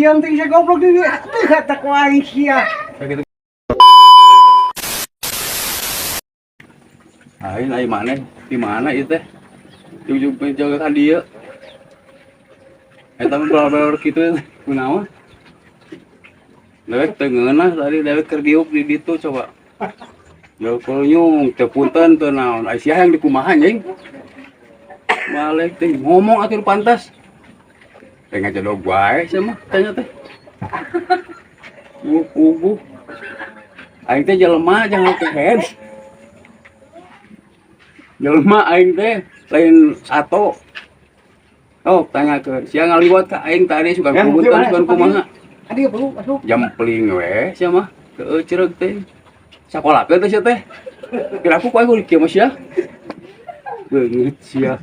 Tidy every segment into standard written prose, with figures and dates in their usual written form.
kasihan teh saya goblok deui. Teu kata ku aing sia. Kayak gitu. Aing mana? Di mana ieu teh? Ujug jaga ka dieu. Eta mah belar-belar kitu kunaon? Dewek teu ngeunah tadi dewek keur diuk di ditu coba. Ya kunyung teu punten teu naon. Ai sia yang dikumaha anjing. Balik teh ngomong atuh pantas. Teh ngajadog wae sia mah tanya teh. Ugu. Aing teh jelema jangan kehead. Jelema aing teh lain sato. Oh, tanya ke sia ngaliwat ka aing tadi suka kubutan suka kumaha. Adi perlu masuk. Jampling we sia mah. Teu ceureuh teh. Sakolakeun teh sia teh. Kira aku kuy kulik kieu mah sia. Beungeut sia.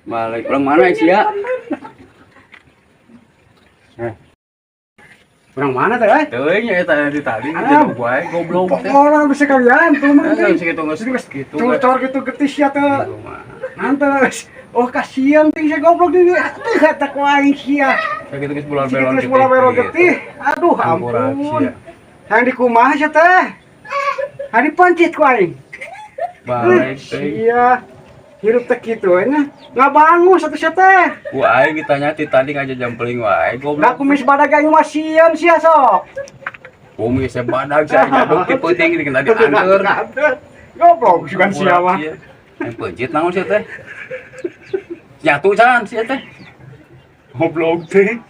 Balik urang mana sia? Urang mana teh? Teuing nya eta di tadi jadi wae goblok teh. Orang bisa kalian tuh mah. Geus kitu geus kitu. Cocor gitu getis ya teh. Nantes. Oh kasihan teh saya goblok deui. Teu kata ku aing sia. Kayak gitu geus bulan-bulan Geus bola-bola getih. Aduh ampun. Yang dikumaha sia teh? Hari pancit ku aing. Balik teh. Iya. Hirup teh kitu nya. Ngabangun satu sia teh. Ku aing ditanya ti tadi ngaja jampling wae Da goblok. kumis badag aing mah sieun sia sok. Kumis sebadag saya nyaduk ti peuting dikeun tadi anteur. Goblok bukan sia mah. Yang pencit naon sia teh? Jatuh can sia teh. Goblok teh.